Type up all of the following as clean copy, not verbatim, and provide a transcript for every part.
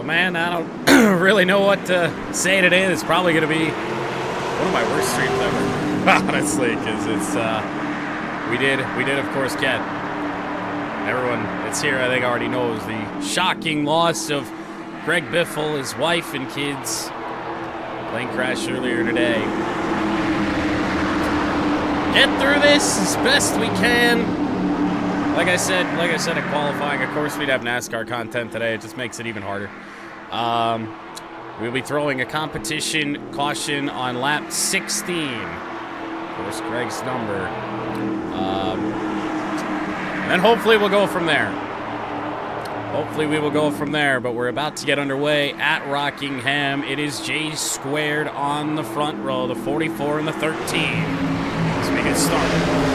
Well, man, I don't really know what to say today. It's probably going to be one of my worst streams ever, honestly, because it's we did of course get everyone that's here. I think already knows the shocking loss of Greg Biffle, his wife and kids. Plane crash earlier today. Get through this as best we can. Like I said in qualifying, of course we'd have NASCAR content today. It just makes it even harder. We'll be throwing a competition caution on lap 16. Of course, Greg's number. And then hopefully we'll go from there. Hopefully we will go from there, but we're about to get underway at Rockingham. It is J squared on the front row, the 44 and the 13. As we get started.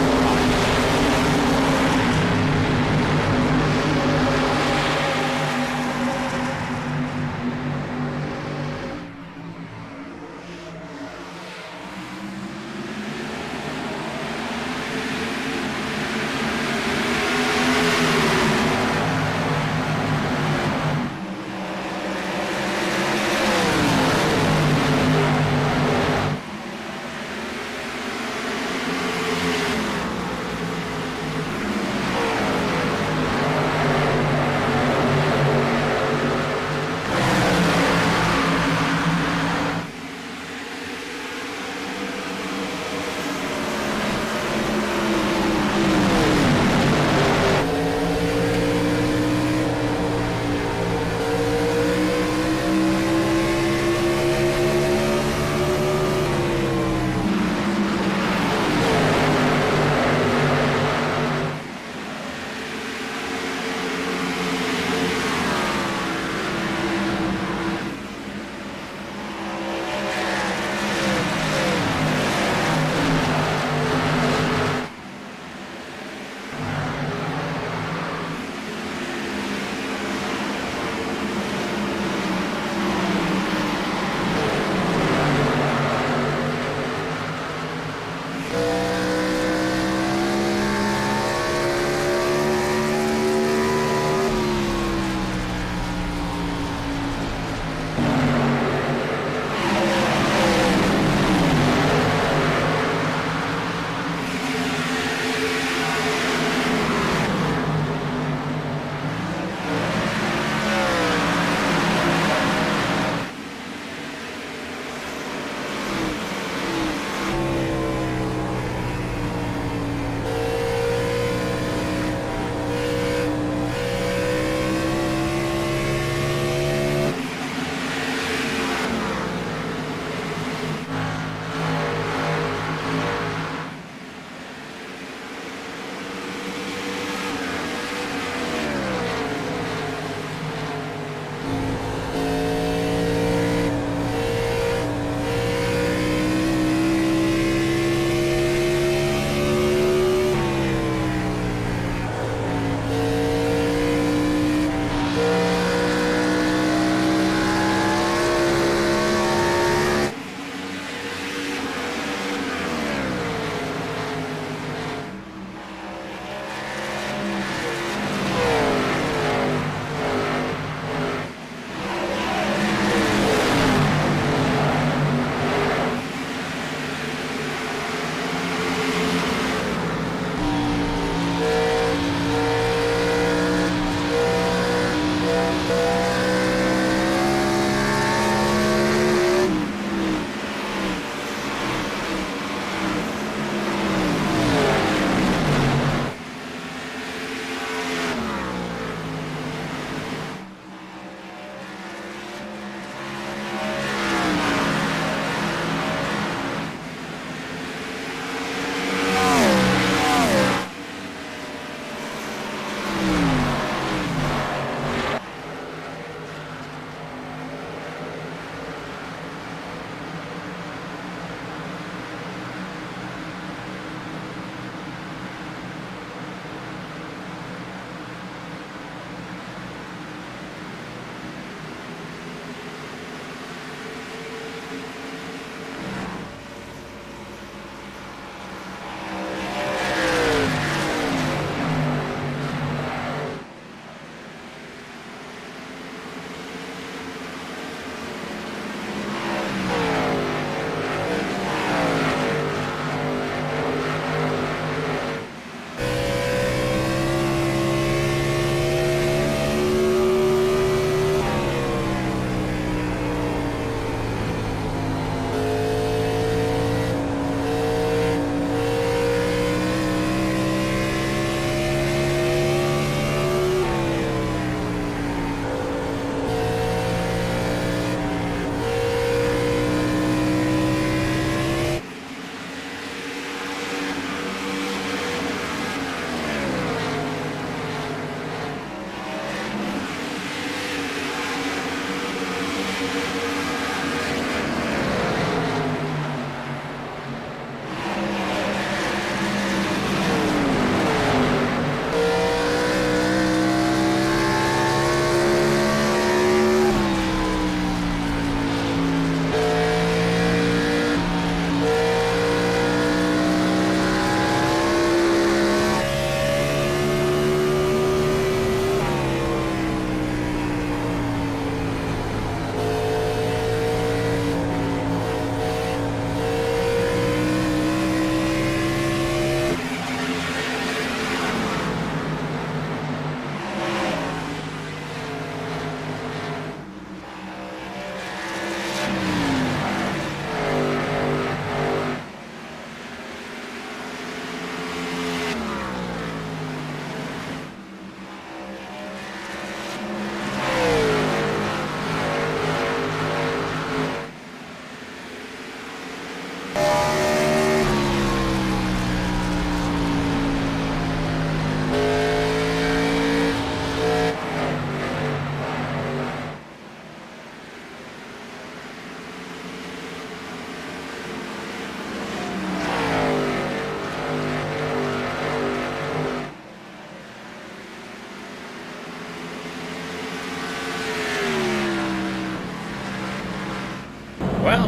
Well,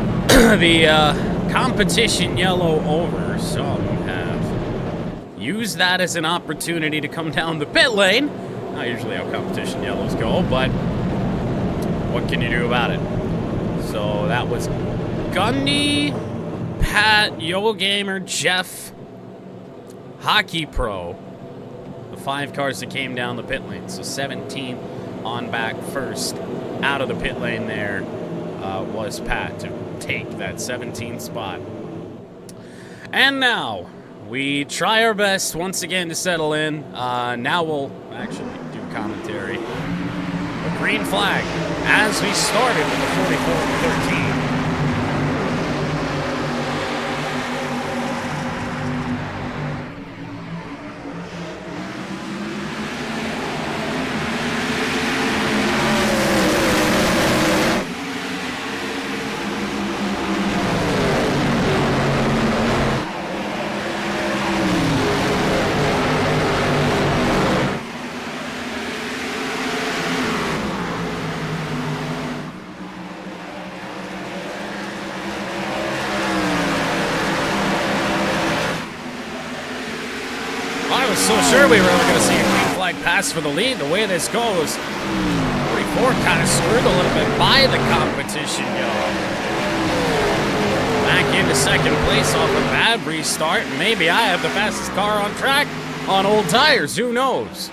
the competition yellow over, some have used that as an opportunity to come down the pit lane. Not usually how competition yellows go, but what can you do about it? So that was Gundy, Pat, Yo Gamer, Jeff, Hockey Pro, the 5 cars that came down the pit lane. So 17 on back first out of the pit lane there. Was Pat to take that 17th spot. And now we try our best once again to settle in. Now we'll actually do commentary. A green flag as we started with the 44-13. So sure we were going to see a green flag pass for the lead. The way this goes, 44 kind of screwed a little bit by the competition yellow. Back into second place off a bad restart. Maybe I have the fastest car on track on old tires. Who knows?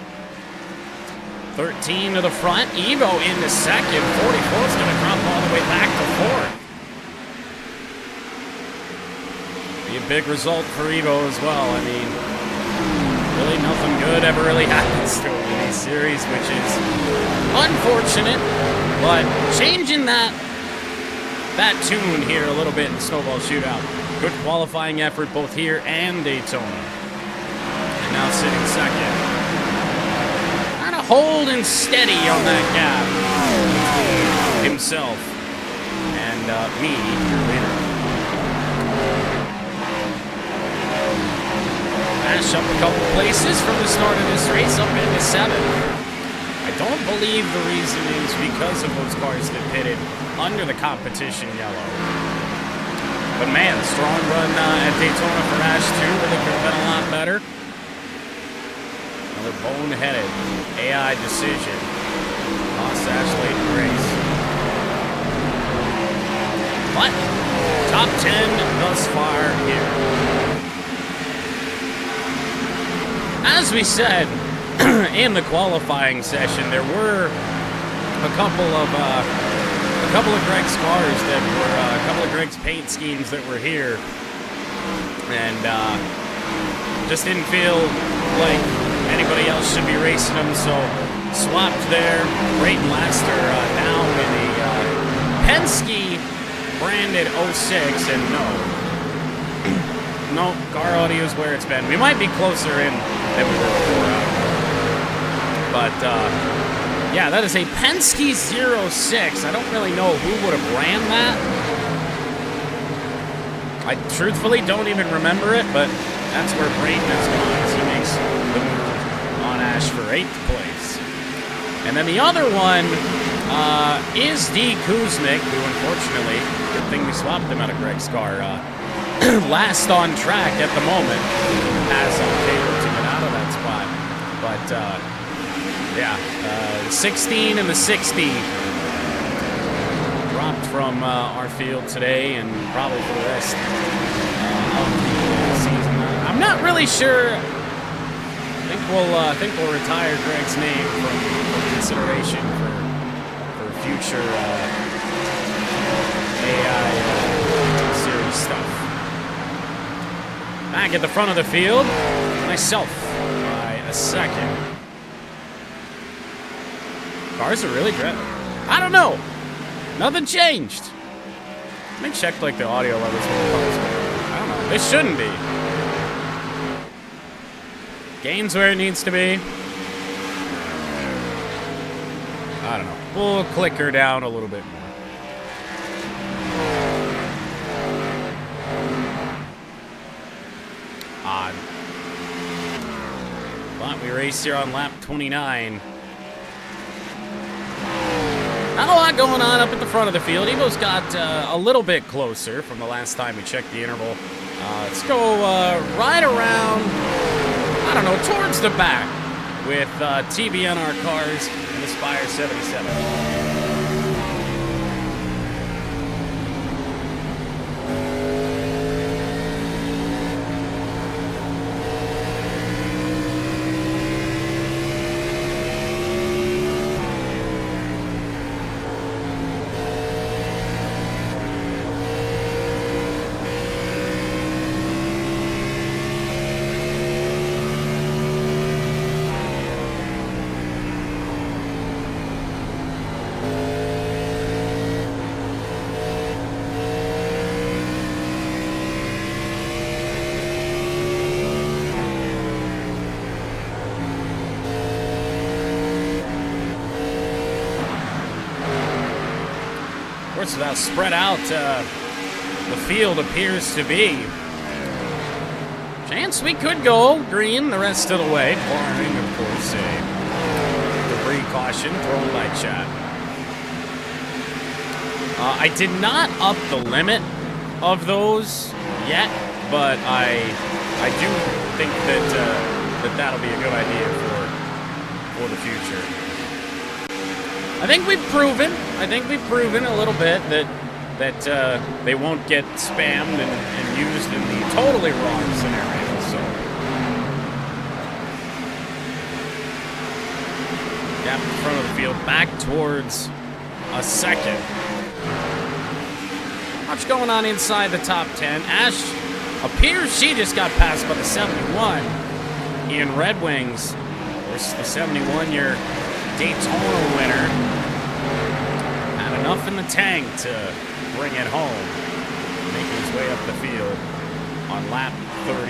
13 to the front. Evo into second. 44 is going to drop all the way back to fourth. Be a big result for Evo as well. I mean, really nothing good ever really happens to him in these series, which is unfortunate, but changing that tune here a little bit in Snowball Shootout. Good qualifying effort both here and Daytona. And now sitting second. Kind of holding steady on that gap between himself and me, your leader. Mash up a couple places from the start of this race up into 7th. I don't believe the reason is because of those cars that pitted under the competition yellow. But man, strong run at Daytona for Ash 2. Really could have been a lot better. Another boneheaded AI decision. Lost Ash late in the race. But top 10 thus far here. As we said in the qualifying session, there were a couple of Greg's cars that were a couple of Greg's paint schemes that were here, and just didn't feel like anybody else should be racing them, so swapped there. Brayton Laster now in a Penske branded 06, and no, car audio is where it's been. We might be closer in than we were before, but Yeah, that is a Penske 06. I don't really know who would have ran that. I truthfully don't even remember it, but that's where Brayton has gone as he makes the move on Ash for 8th place. And then the other one is D. Kuznick, who unfortunately, good thing we swapped him out of Greg's car, last on track at the moment, has favored to get out of that spot. But yeah, 16 and the 60 dropped from our field today, and probably for the rest of the season. I'm not really sure. I think we'll retire Greg's name from consideration for future AI series stuff. Back at the front of the field, myself by a second. Cars are really driving. I don't know. Nothing changed. Let me check like the audio levels for the cars. I don't know. They shouldn't be. Gain's where it needs to be. I don't know. We'll click her down a little bit more. Odd. But we race here on lap 29. Not a lot going on up at the front of the field. Evo's got a little bit closer from the last time we checked the interval. Let's go right around, I don't know, towards the back with TBNR cars and the Spire 77. So how spread out the field appears to be. Chance we could go green the rest of the way, barring, of course, a debris caution thrown by Chad. I did not up the limit of those yet, but I do think that that'll be a good idea for the future. I think we've proven a little bit that they won't get spammed and used in the totally wrong scenario. So, gap in front of the field, back towards a second. Much going on inside the top 10. Ash appears she just got passed by the 71 in Red Wings. Of course, the 71-year Daytona winner. Had enough in the tank to bring it home, making his way up the field on lap 34.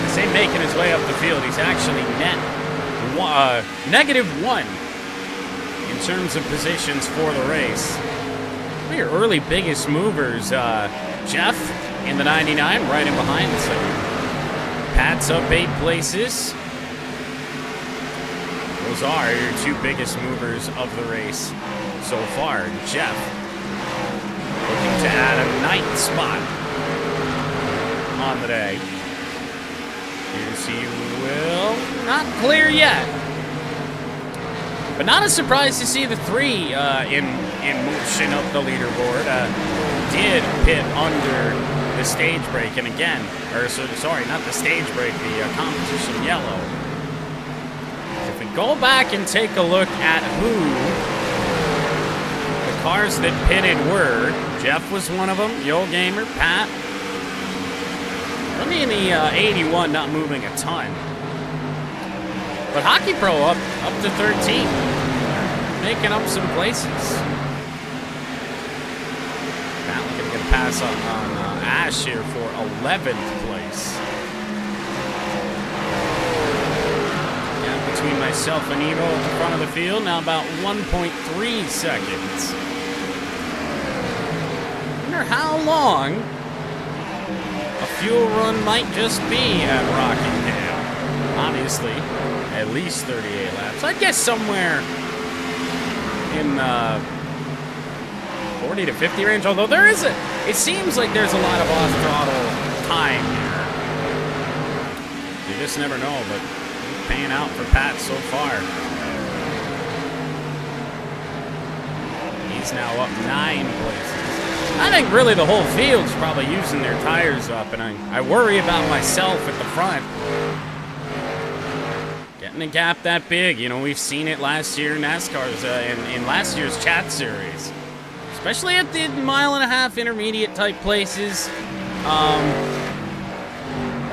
I say making his way up the field, he's actually -1 in terms of positions for the race. One of your early biggest movers, Jeff in the 99, right in behind the second. Pat's up 8 places. Those are your 2 biggest movers of the race so far. Jeff looking to add a 9th spot on the day. Here's he will. Not clear yet. But not a surprise to see the 3 in motion up the leaderboard. Did pit under the stage break, and again, sorry, not the stage break, the competition yellow. If we go back and take a look at who the cars that pitted were, Jeff was one of them, Yo Gamer, Pat. Only in the 81, not moving a ton. But Hockey Pro up to 13, making up some places. Pat looking to get a pass on Ash here for 11th place. between myself and Evo at the front of the field. Now about 1.3 seconds. Wonder how long a fuel run might just be at Rockingham. Obviously, at least 38 laps. I'd guess somewhere in 40 to 50 range, although it seems like there's a lot of off-throttle time here. You just never know, but it's paying out for Pat so far. He's now up 9 places. I think really the whole field's probably using their tires up, and I worry about myself at the front. Getting a gap that big, you know, we've seen it last year in NASCAR's, in last year's chat series. Especially at the mile-and-a-half intermediate type places.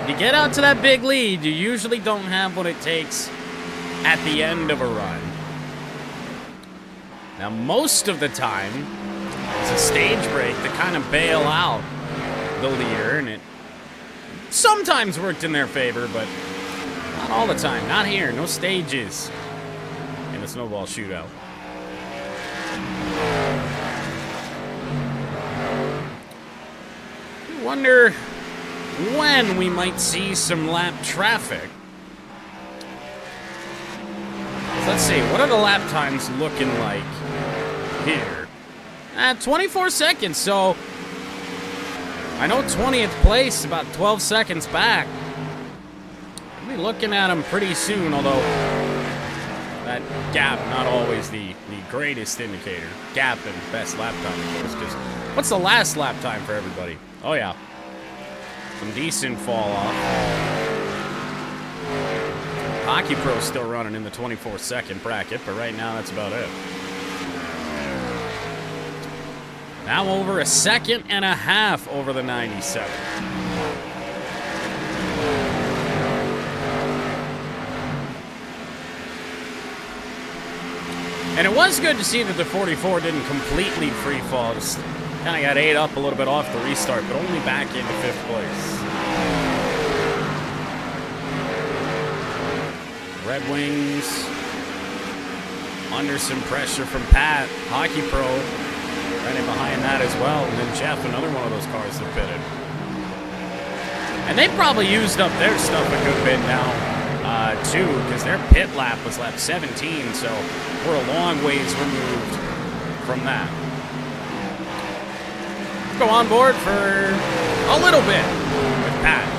You get out to that big lead, you usually don't have what it takes at the end of a run. Now, most of the time, it's a stage break to kind of bail out the leader, and it sometimes worked in their favor, but not all the time. Not here. No stages in the Snowball Shootout. I wonder when we might see some lap traffic. Let's see. What are the lap times looking like here? 24 seconds, so I know 20th place, about 12 seconds back. We'll be looking at them pretty soon, although that gap, not always the greatest indicator. Gap and best lap time, of course, because what's the last lap time for everybody? Oh, yeah. Some decent fall off. Hockey Pro's still running in the 24-second bracket, but right now that's about it. Now over a second and a half over the 97. And it was good to see that the 44 didn't completely free fall. Just kind of got ate up a little bit off the restart, but only back into 5th place. Red Wings under some pressure from Pat. Hockey Pro right in behind that as well. And then Jeff, another one of those cars that pitted. And they probably used up their stuff a good bit now, too, because their pit lap was lap 17, so we're a long ways removed from that. Let's go on board for a little bit with Pat.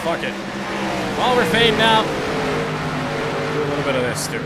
Fuck it. While we're fading out, do a little bit of this too.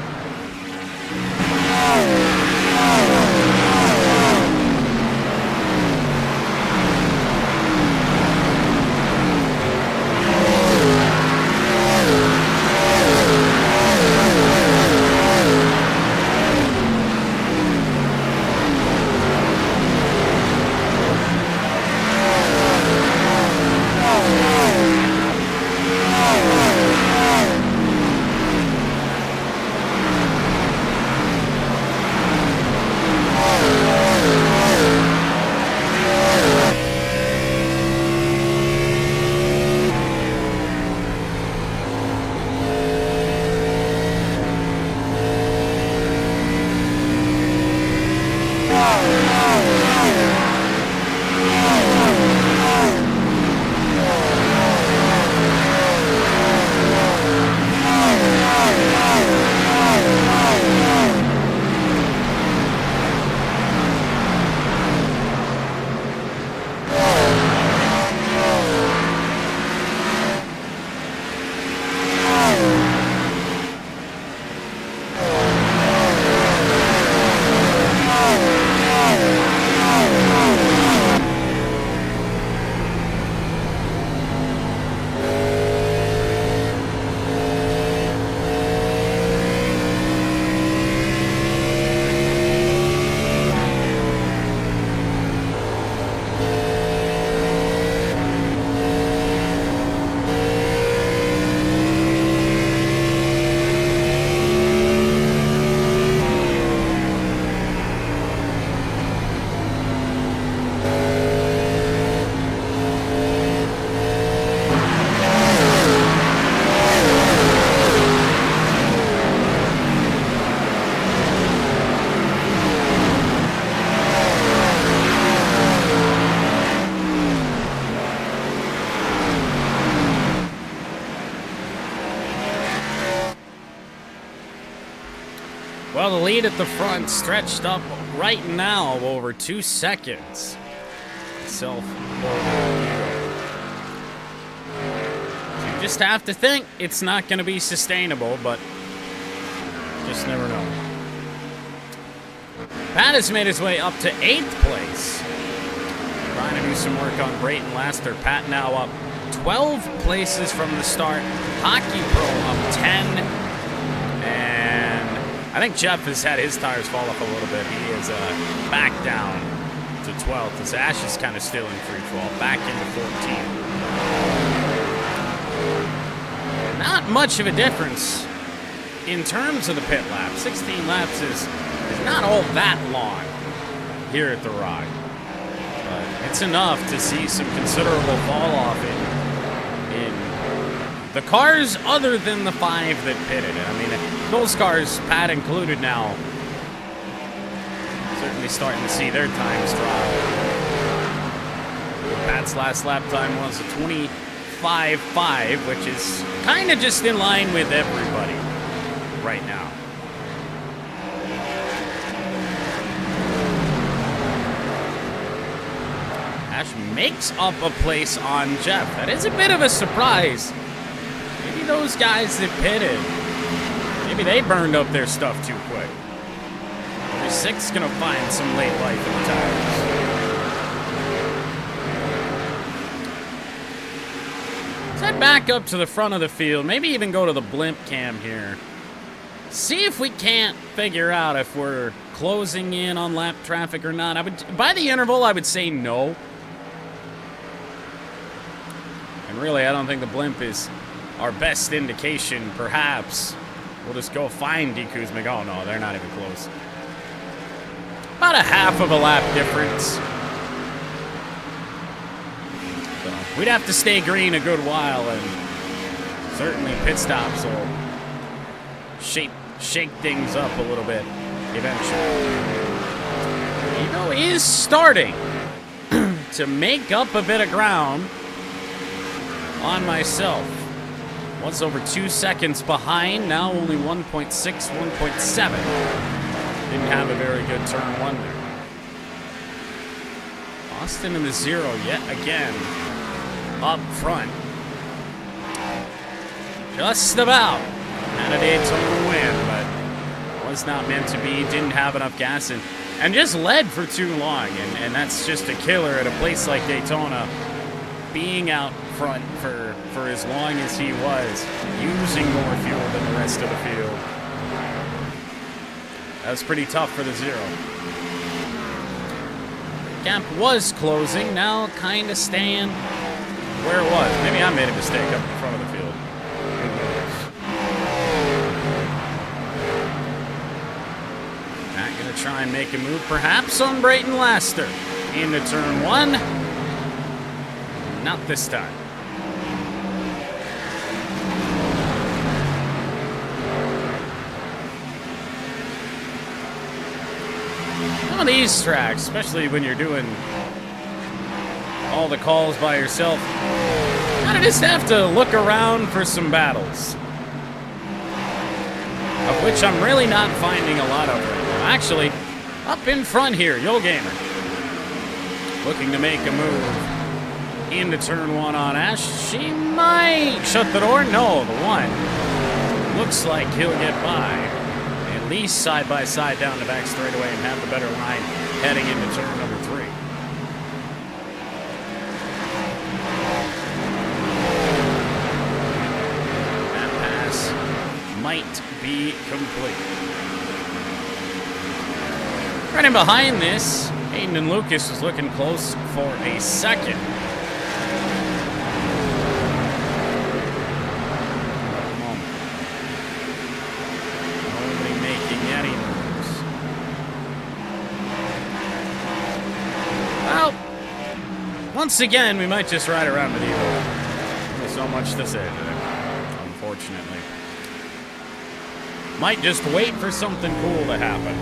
Well, the lead at the front stretched up right now over 2 seconds. So you just have to think it's not going to be sustainable, but just never know. Pat has made his way up to 8th place. Trying to do some work on Brayton Laster. Pat now up 12 places from the start. Hockey Pro up 10. And I think Jeff has had his tires fall off a little bit. He is back down to 12th as Ash is kind of still in free fall. Back into 14th. Not much of a difference in terms of the pit lap. 16 laps is not all that long here at the Rock. But it's enough to see some considerable fall off in the cars other than the 5 that pitted. I mean, those cars, Pat included now, certainly starting to see their times drop. Pat's last lap time was a 25.5, which is kind of just in line with everybody right now. Ash makes up a place on Jeff. That is a bit of a surprise. Maybe those guys that pitted, maybe they burned up their stuff too quick. Every 6 gonna find some late life in the tires. Let's head back up to the front of the field. Maybe even go to the blimp cam here. See if we can't figure out if we're closing in on lap traffic or not. By the interval, I would say no. And really, I don't think the blimp is our best indication, perhaps. We'll just go find D. Kuzmic. Oh, no, they're not even close. About a half of a lap difference. So we'd have to stay green a good while, and certainly pit stops will shake things up a little bit eventually. Ego is starting to make up a bit of ground on myself. Was over 2 seconds behind, now only 1.6, 1.7. Didn't have a very good turn 1 there. Austin in the 0 yet again. Up front. Just about. Had a Daytona win, but was not meant to be. Didn't have enough gas and just led for too long. And that's just a killer at a place like Daytona. Being out front for as long as he was, using more fuel than the rest of the field. That was pretty tough for the 0. Gap was closing, now kind of staying where it was. Maybe I made a mistake up in front of the field. Not going to try and make a move, perhaps on Brayton Laster. Into turn 1. Not this time. Some of these tracks, especially when you're doing all the calls by yourself, you kind of just have to look around for some battles. Of which I'm really not finding a lot of right now. Actually, up in front here, Yo Gamer. Looking to make a move into turn 1 on Ash. She might shut the door. No, the 1. Looks like he'll get by. At least side by side down the back straightaway and have the better line heading into turn number 3. That pass might be complete. Right in behind this, Hayden and Lucas was looking close for a second. Once again, we might just ride around with Evo. There's so much to say today, unfortunately. Might just wait for something cool to happen.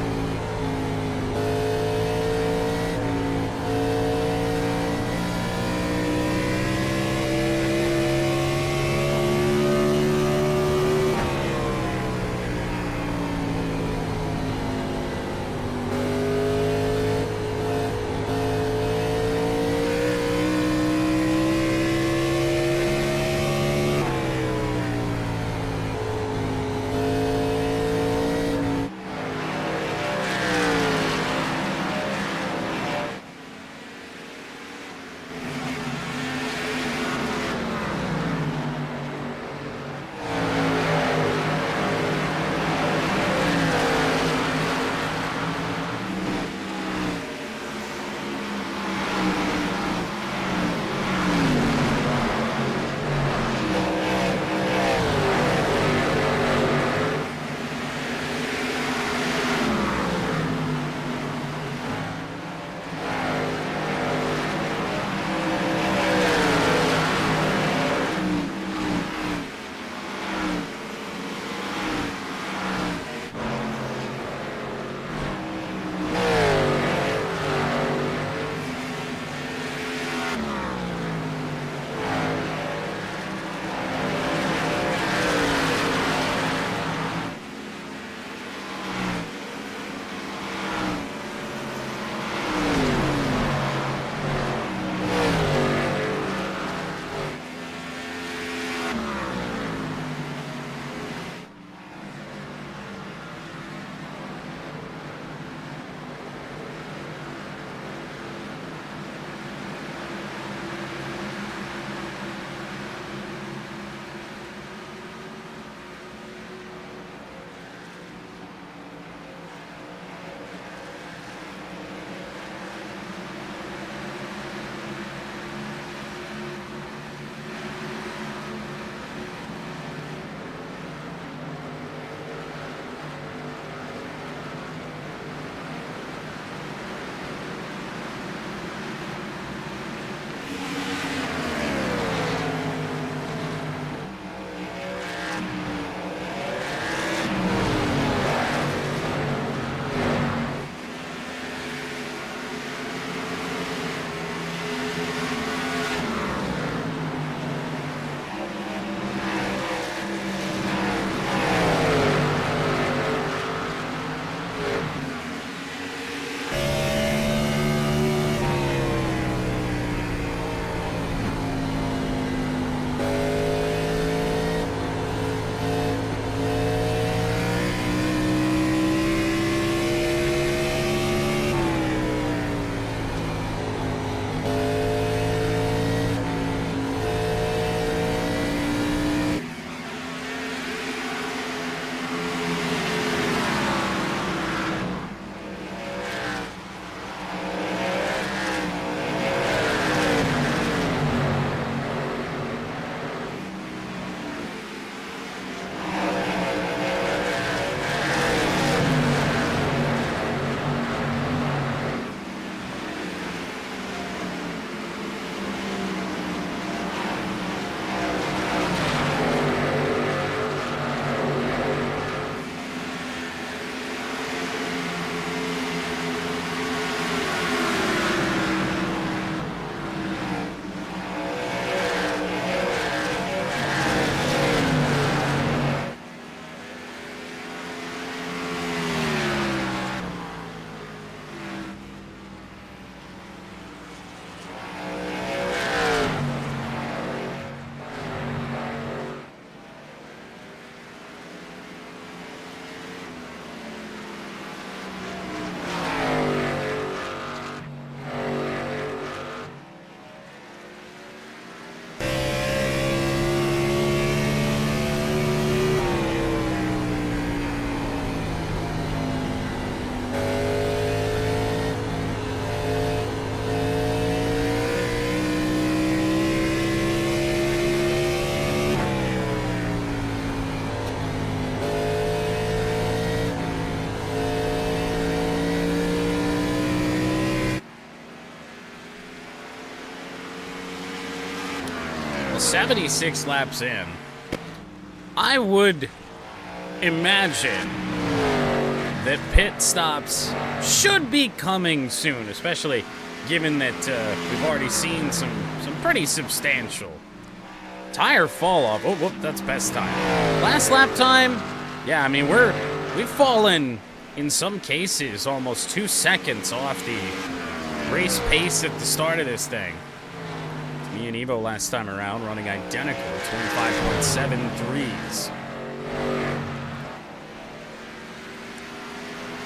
Well, 76 laps in. I would imagine that pit stops should be coming soon, especially given that we've already seen some pretty substantial tire fall off. Oh, whoop, that's best time. Last lap time, yeah, I mean, we've fallen, in some cases, almost 2 seconds off the race pace at the start of this thing. Me and Evo last time around running identical, 25.73s.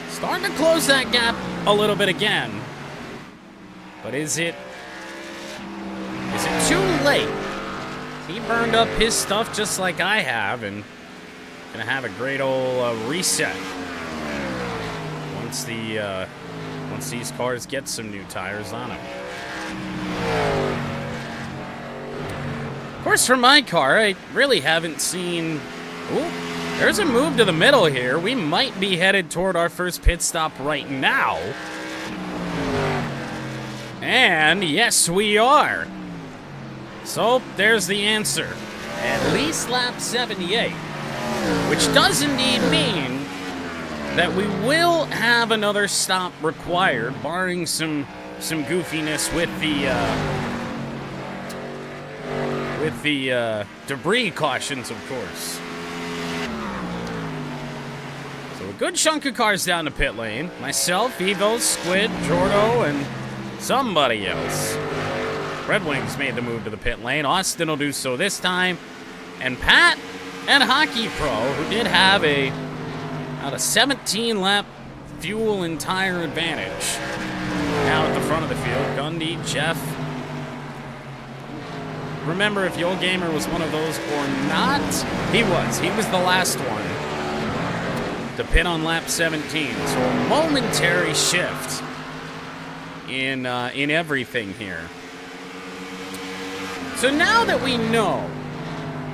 Starting to close that gap a little bit again. But is it too late? He burned up his stuff just like I have, and gonna have a great old reset once these cars get some new tires on them. Of course, for my car, I really haven't seen... Ooh, there's a move to the middle here. We might be headed toward our first pit stop right now. And yes, we are. So, there's the answer. At least lap 78. Which does indeed mean that we will have another stop required, barring some goofiness with the debris cautions, of course. So a good chunk of cars down the pit lane. Myself, Evo, Squid, Jordo, and somebody else. Red Wings made the move to the pit lane. Austin will do so this time. And Pat and Hockey Pro, who did have about a 17-lap fuel and tire advantage, now at the front of the field. Gundy, Jeff. Remember if Yo Gamer was one of those or not? He was. He was the last one to pit on lap 17. So a momentary shift in everything here. So now that we know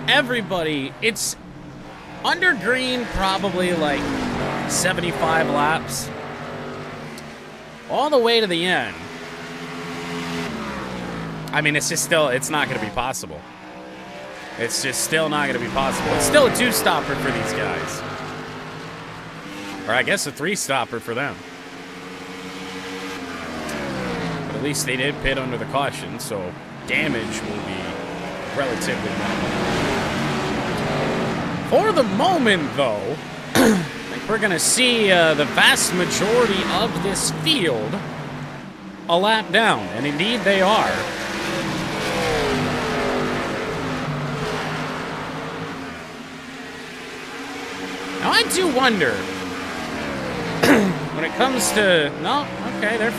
everybody, it's under green probably like 75 laps all the way to the end. I mean, it's not going to be possible. It's just still not going to be possible. It's still a 2-stopper for these guys. Or I guess a 3-stopper for them. But at least they did pit under the caution, so damage will be relatively minimal. For the moment, though, I think we're going to see the vast majority of this field a lap down. And indeed they are. Now, I do wonder, when it comes to... No, okay, they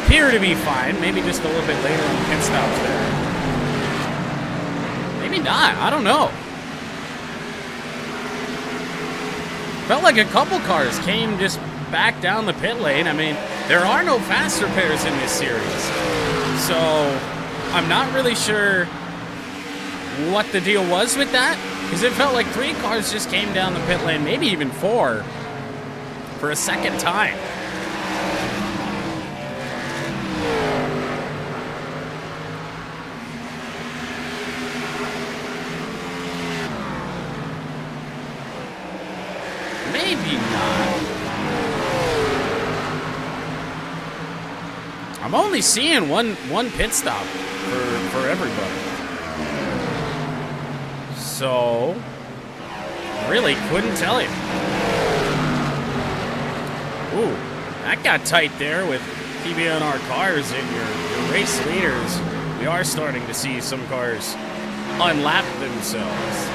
appear to be fine. Maybe just a little bit later on the pit stops there. Maybe not. I don't know. Felt like a couple cars came just back down the pit lane. I mean, there are no fast repairs in this series. So, I'm not really sure what the deal was with that. Because it felt like 3 cars just came down the pit lane, maybe even 4, for a second time. Maybe not. I'm only seeing one pit stop for everybody. So, really couldn't tell you. Ooh, that got tight there with TBNR cars and your race leaders. We are starting to see some cars unlap themselves.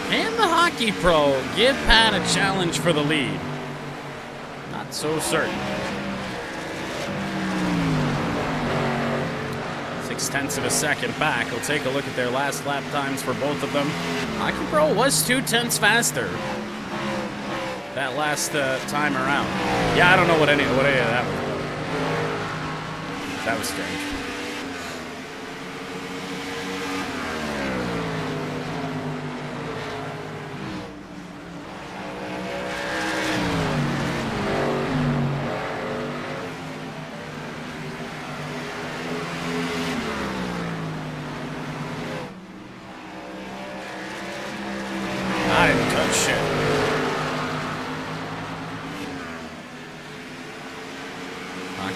Can the Hockey Pro give Pat a challenge for the lead? Not so certain. 0.6 of a second back. We'll take a look at their last lap times for both of them. Hockey Pro was 0.2 faster that last time around. Yeah, I don't know what any of that was about. That was strange.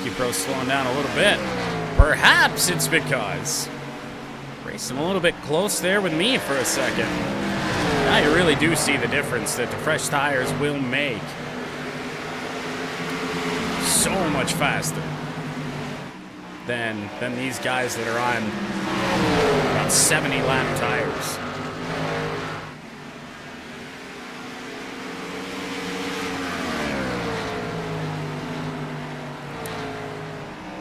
Hockey Pro's slowing down a little bit. Perhaps it's because racing a little bit close there with me for a second. Now you really do see the difference that the fresh tires will make. So much faster than these guys that are on about 70 lap tires.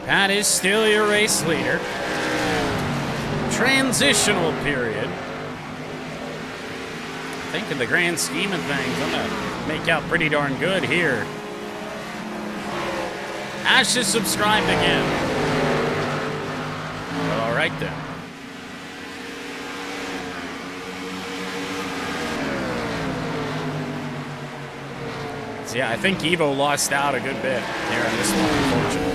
Pat is still your race leader. Transitional period. I think in the grand scheme of things, I'm going to make out pretty darn good here. Ash is subscribed again. Well, all right then. So yeah, I think Evo lost out a good bit here on this one, unfortunately.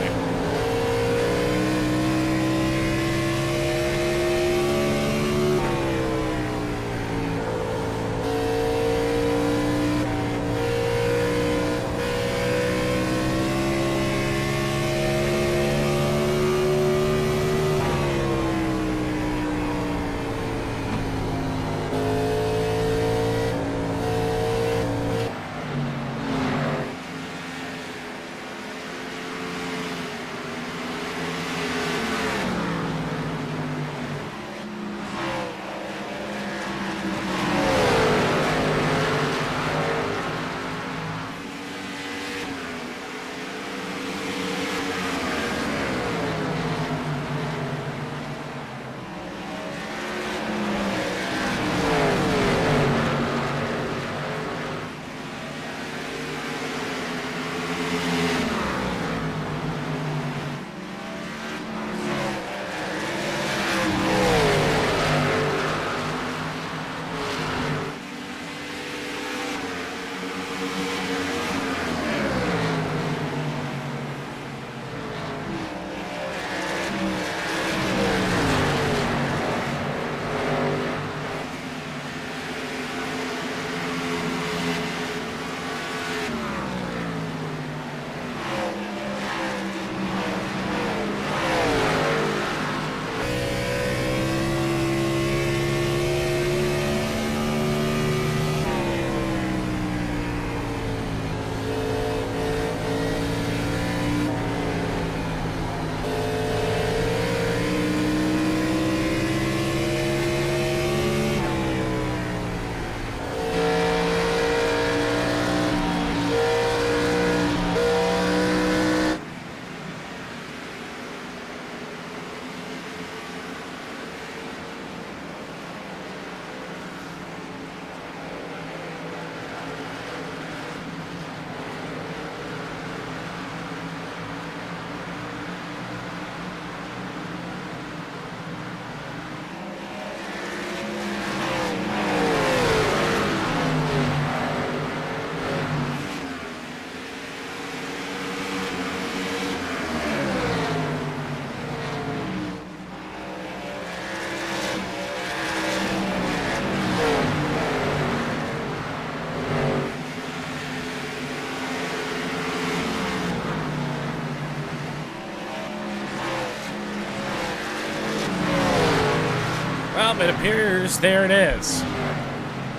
It appears there it is.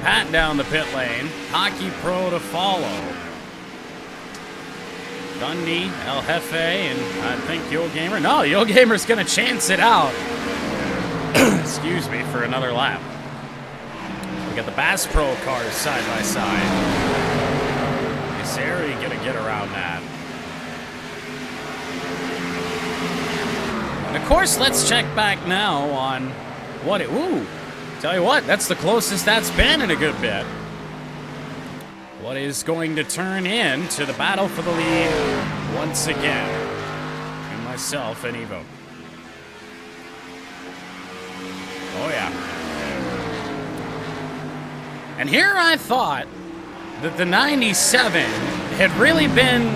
Pat down the pit lane. Hockey Pro to follow. Dundee, El Jefe, and I think Yo Gamer. No, Yo Gamer's gonna chance it out. Excuse me, for another lap. We got the Bass Pro cars side by side. Is Harry gonna get around that? And of course, let's check back now on what it, ooh, tell you what, that's the closest that's been in a good bit. What is going to turn into the battle for the lead once again between myself and Evo. Oh yeah. And here I thought that the 97 had really been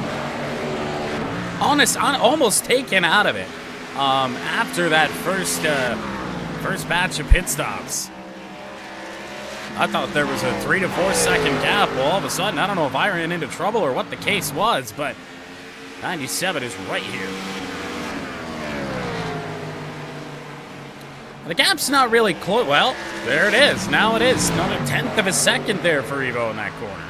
almost taken out of it after that first batch of pit stops. I thought there was a 3 to 4 second gap. Well, all of a sudden, I don't know if I ran into trouble or what the case was, but 97 is right here. The gap's not really close. Well, there it is. Now it is. Not a 1/10 of a second there for Evo in that corner.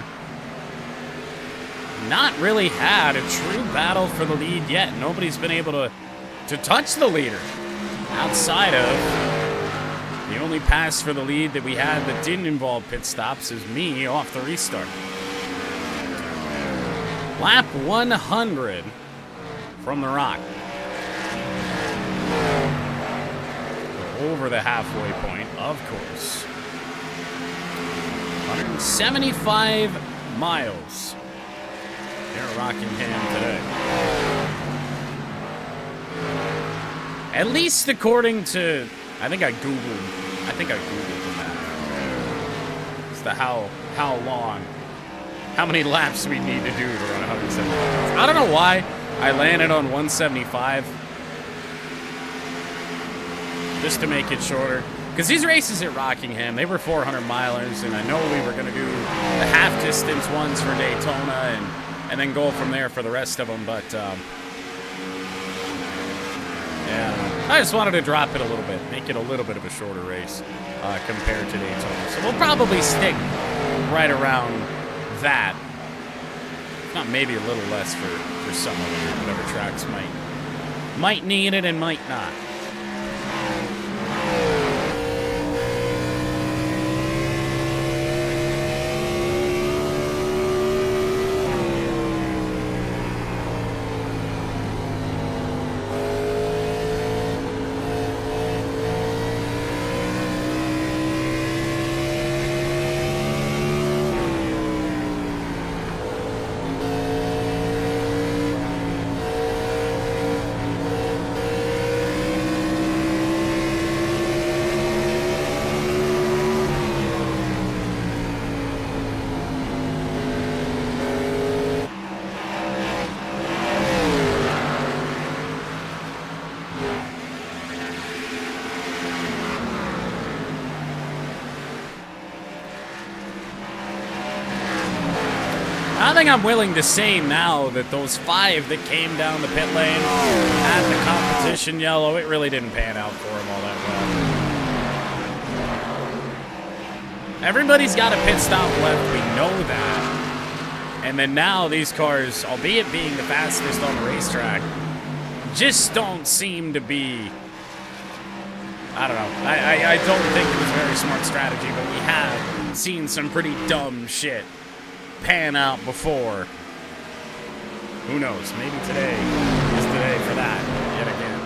Not really had a true battle for the lead yet. Nobody's been able to touch the leader. Outside of the only pass for the lead that we had that didn't involve pit stops is me off the restart. Lap 100 from the rock. Over the halfway point, of course. 175 miles here at Rockingham today. At least according to, I think I Googled the map. As to how long, how many laps we need to do to run 175. I don't know why I landed on 175. Just to make it shorter. Because these races at Rockingham, they were 400 milers, and I know we were going to do the half distance ones for Daytona and then go from there for the rest of them, but yeah, I just wanted to drop it a little bit, make it a little bit of a shorter race compared to Daytona. So we'll probably stick right around that. If not, maybe a little less for some of them, whatever tracks might need it and might not. I think I'm willing to say now that those 5 that came down the pit lane at the competition yellow, it really didn't pan out for them all that well. Everybody's got a pit stop left, we know that. And then now these cars, albeit being the fastest on the racetrack, just don't seem to be, I don't know. I don't think it was a very smart strategy, but we have seen some pretty dumb shit pan out before. Who knows? Maybe today is the day for that yet again.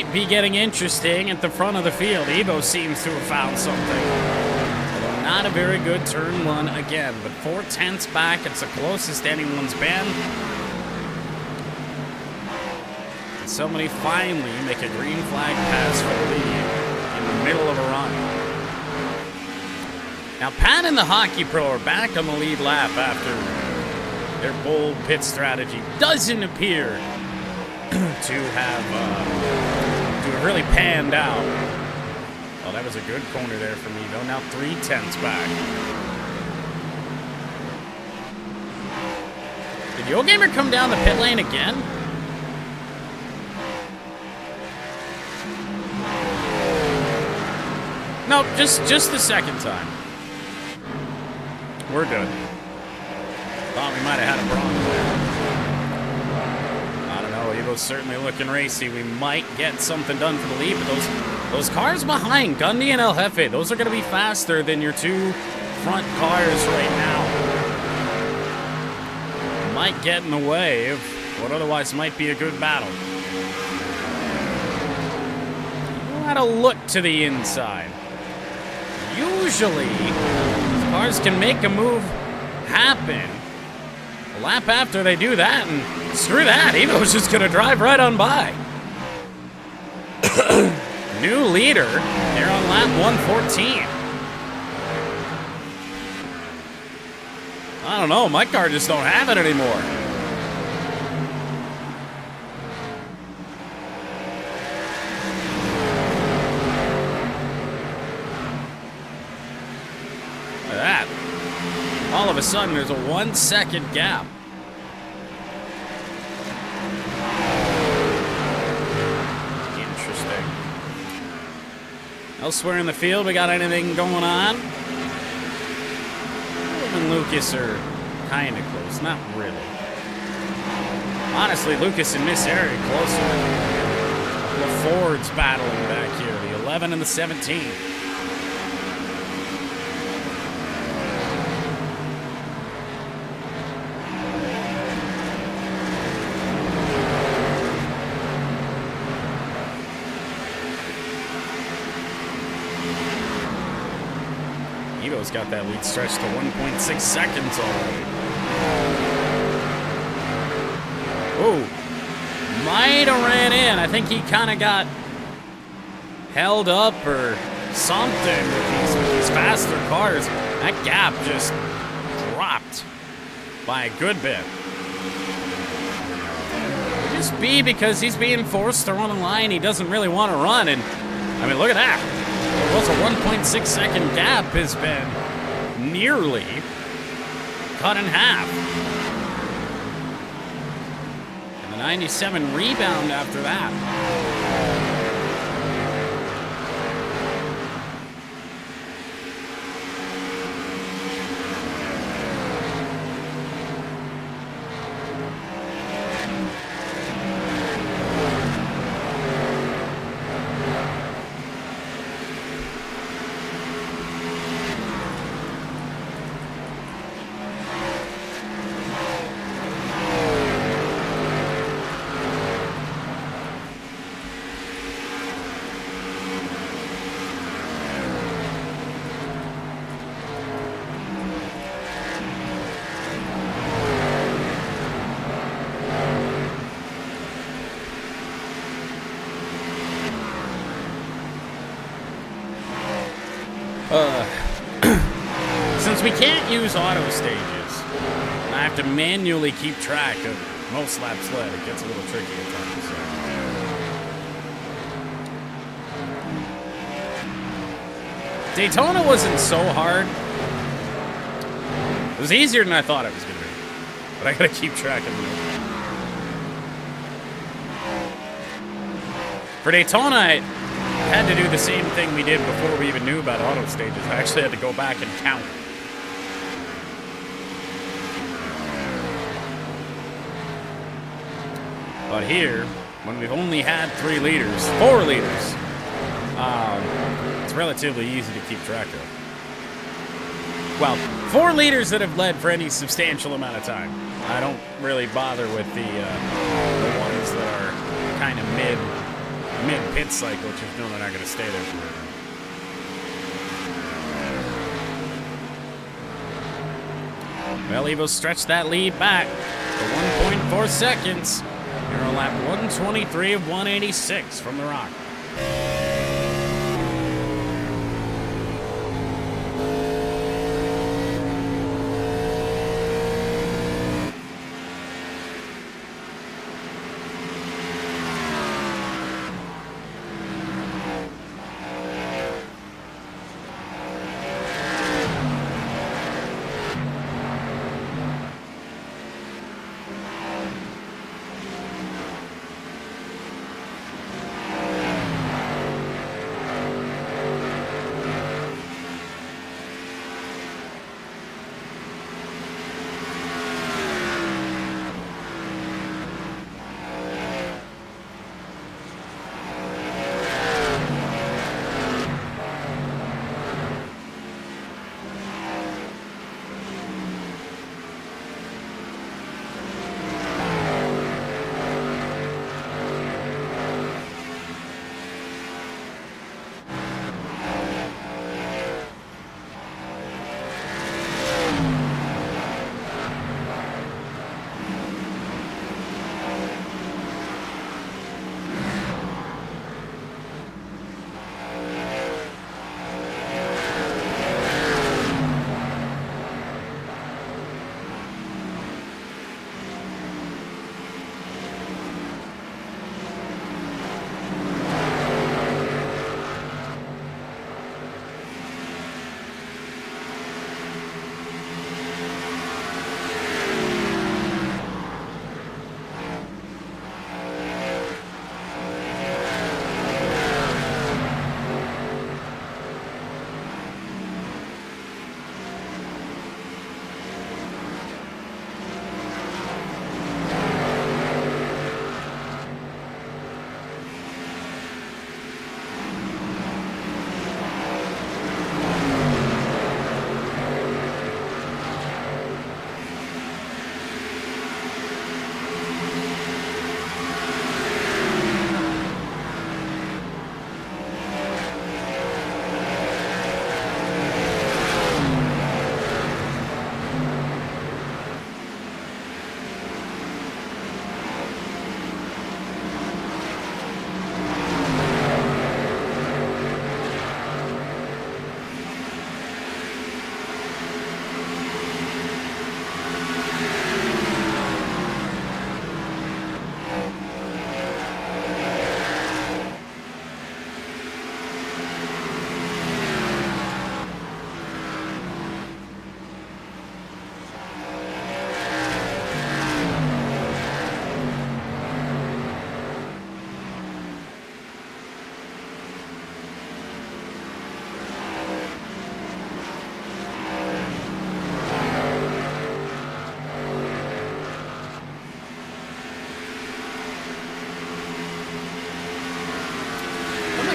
might be getting interesting at the front of the field. Evo seems to have found something. Although not a very good turn one again, but 4/10 back. It's the closest anyone's been. And somebody finally make a green flag pass for the lead in the middle of a run. Now, Pat and the Hockey Pro are back on the lead lap after their bold pit strategy doesn't appear to have really panned out. Well, that was a good corner there for me, though. Now 3/10 back. Did YoGamer come down the pit lane again? No, just the second time. We're good. Thought we might have had a problem there. I don't know. Evo's certainly looking racy. We might get something done for the lead, but those cars behind, Gundy and El Jefe, those are going to be faster than your two front cars right now. Might get in the way of what otherwise might be a good battle. You had a look to the inside. Usually, cars can make a move happen. A lap after they do that, and screw that, Evo's just going to drive right on by. New leader here on lap 114. I don't know, my car just don't have it anymore. All of a sudden, there's a 1 second gap. Interesting. Elsewhere in the field, we got anything going on? Wolf and Lucas are kind of close. Not really. Honestly, Lucas and Miss Area closer. A couple of Fords battling back here. The 11 and the 17. Evo's got that lead stretched to 1.6 seconds already. Oh, might have ran in. I think he kind of got held up or something with these faster cars. That gap just dropped by a good bit. Could just be because he's being forced to run a line he doesn't really want to run. And I mean, look at that. It was a 1.6 second gap has been nearly cut in half. And the 97 rebound after that. Since we can't use auto stages, and I have to manually keep track of most laps led, it gets a little tricky at times. So. Daytona wasn't so hard. It was easier than I thought it was going to be, but I got to keep track of it. For Daytona, I had to do the same thing we did before we even knew about auto stages. I actually had to go back and count. But here, when we've only had 4 leaders, it's relatively easy to keep track of. Well, 4 leaders that have led for any substantial amount of time. I don't really bother with the ones that are kind of mid mid-pit cycle, just know they're not going to stay there forever. Well, Evo stretched that lead back to 1.4 seconds. You're on lap 123 of 186 from the Rock.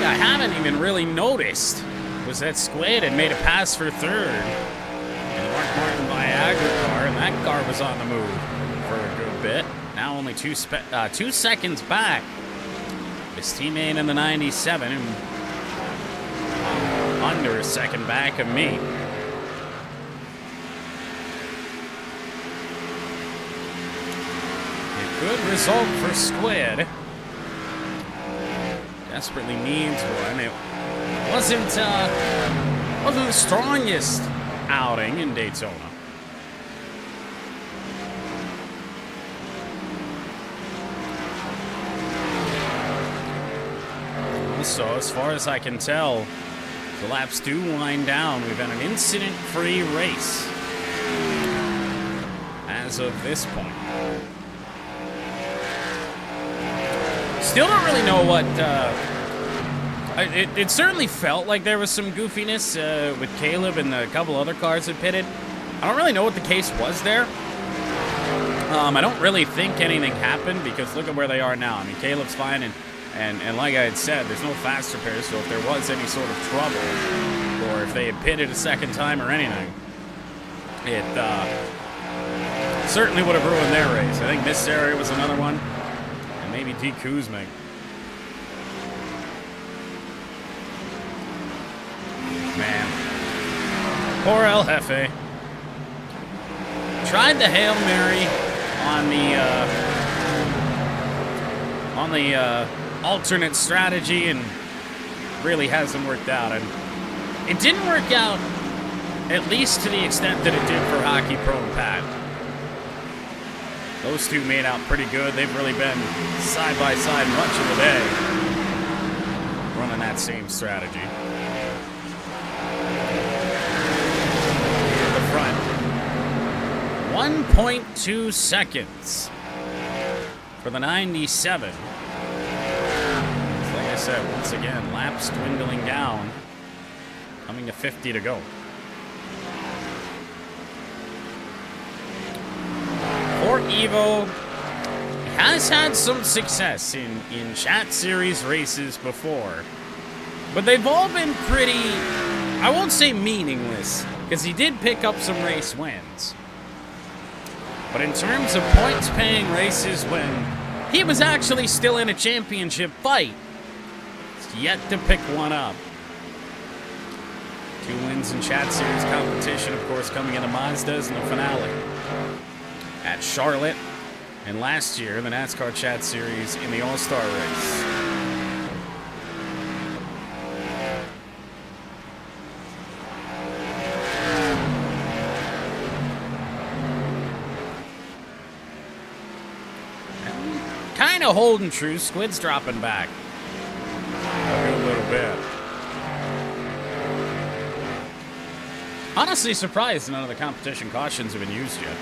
I haven't even really noticed was that Squid had made a pass for third. And Mark Martin Viagra car, and that car was on the move for a good bit. Now only 2 seconds back. His teammate in the 97 and under a second back of me. A good result for Squid. Desperately needs one. It wasn't the strongest outing in Daytona. Also, as far as I can tell, the laps do wind down. We've had an incident-free race as of this point. Still don't really know what, it certainly felt like there was some goofiness with Caleb and a couple other cars that pitted. I don't really know what the case was there. I don't really think anything happened because look at where they are now. I mean, Caleb's fine, and like I had said, there's no fast repair, so if there was any sort of trouble, or if they had pitted a second time or anything, it certainly would have ruined their race. I think Miss Sarah was another one. Maybe D. Kuzma. Poor El Jefe. Tried the Hail Mary on the alternate strategy and really hasn't worked out. And it didn't work out, at least to the extent that it did for Hockey Pro and Pat. Those two made out pretty good. They've really been side by side much of the day, running that same strategy. The front. 1.2 seconds for the 97. Like I said, once again, laps dwindling down, coming to 50 to go. For Evo, has had some success in chat series races before, but they've all been pretty, I won't say meaningless, because he did pick up some race wins. But in terms of points-paying races when he was actually still in a championship fight, he's yet to pick one up. 2 wins in chat series competition, of course, coming into Mazda's in the finale at Charlotte, and last year in the NASCAR Chat Series in the All-Star race. Kind of holding true. Squid's dropping back a little bit. Honestly surprised none of the competition cautions have been used yet.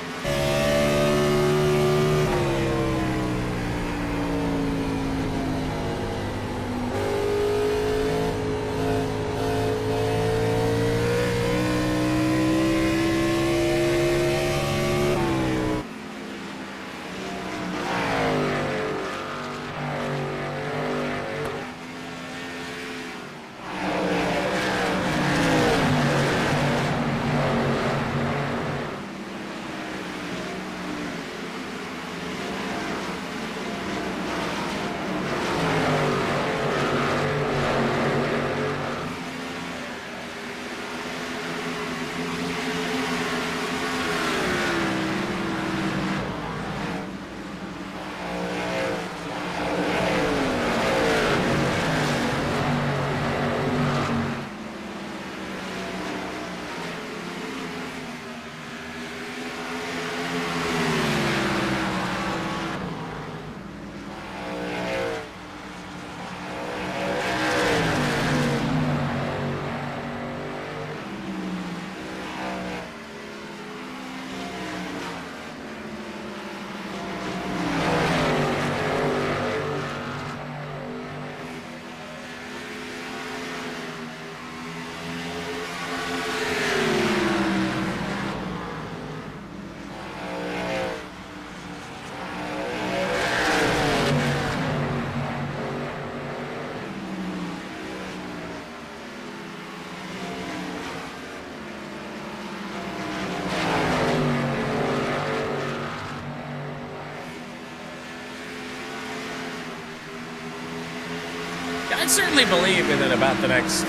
I certainly believe in it about the next...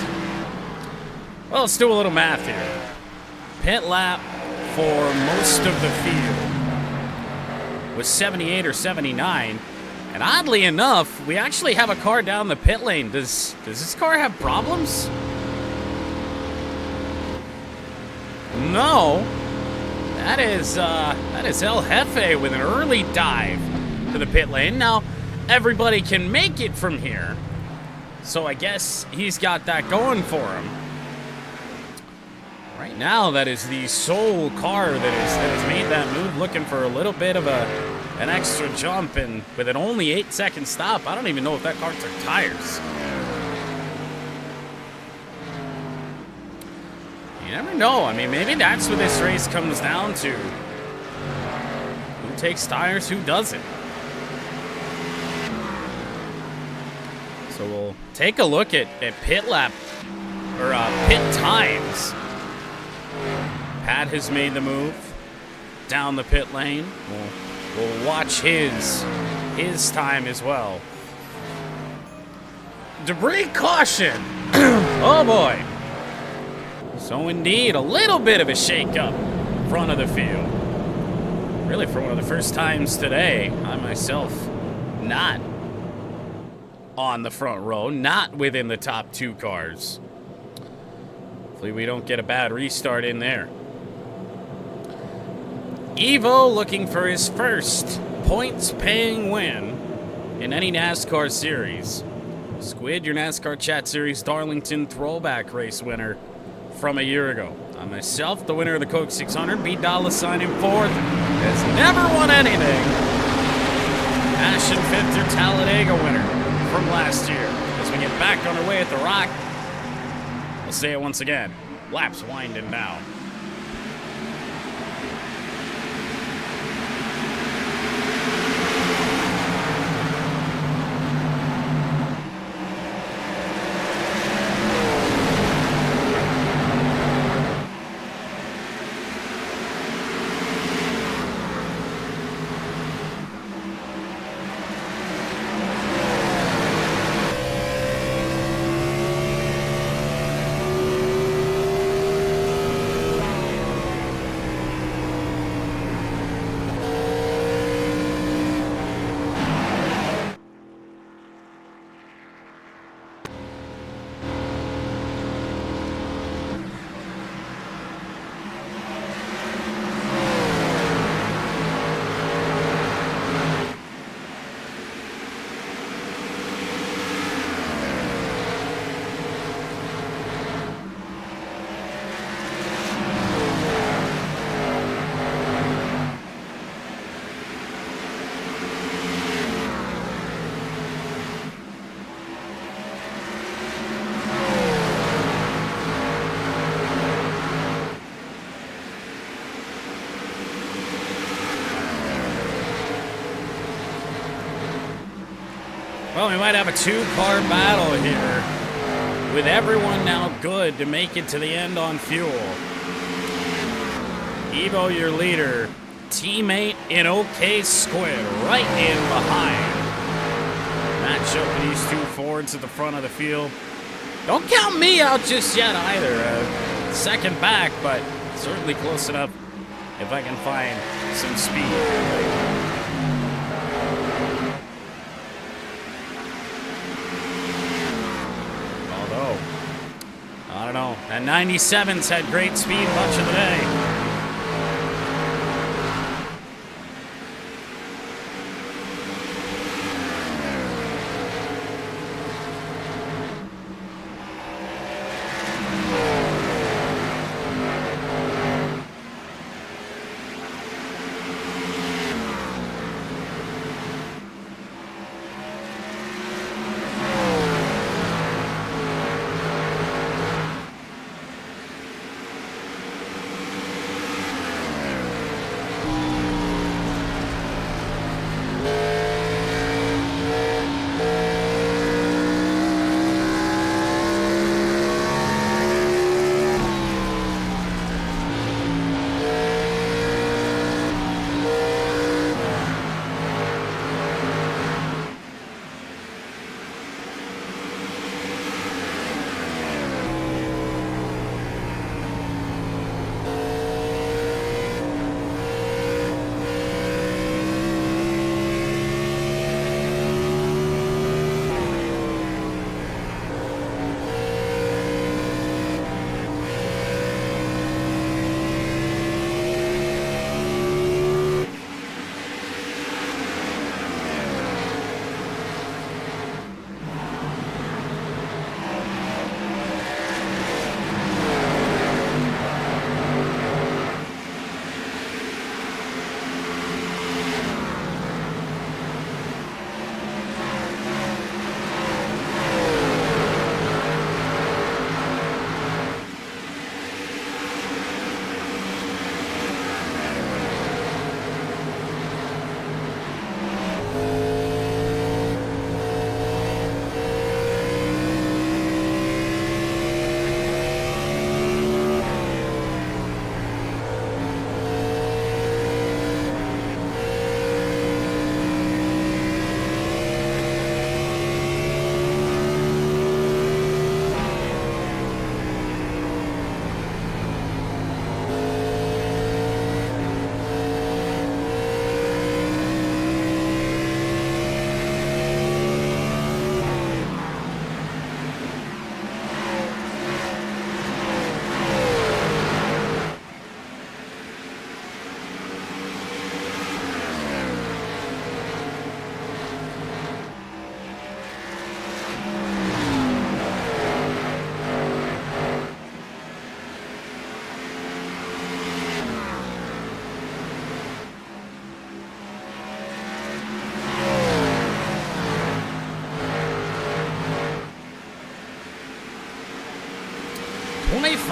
Well, let's do a little math here. Pit lap for most of the field was 78 or 79. And oddly enough, we actually have a car down the pit lane. Does this car have problems? No. That is El Jefe with an early dive to the pit lane. Now, everybody can make it from here. So I guess he's got that going for him. Right now, that is the sole car that has made that move, looking for a little bit of an extra jump, and with an only 8-second stop, I don't even know if that car took tires. You never know. I mean, maybe that's what this race comes down to. Who takes tires, who doesn't? So we'll take a look at pit lap, or pit times. Pat has made the move down the pit lane. We'll watch his time as well. Debris caution. Oh boy. So indeed, a little bit of a shake-up front of the field. Really, for one of the first times today, I myself not on the front row, not within the top 2 cars. Hopefully we don't get a bad restart in there. Evo looking for his first points-paying win in any NASCAR series. Squid, your NASCAR Chat Series Darlington throwback race winner from a year ago. I myself, the winner of the Coke 600, beat $sign in 4th, has never won anything. Ashton 5th, your Talladega winner from last year. As we get back on our way at the Rock, we'll say it once again. Laps winding down. Well, we might have a 2-car battle here, with everyone now good to make it to the end on fuel. Evo, your leader, teammate in OK Squid, right in behind. Match up with these 2 Fords at the front of the field. Don't count me out just yet either. Second back, but certainly close enough if I can find some speed. I don't know. And 97's had great speed much of the day.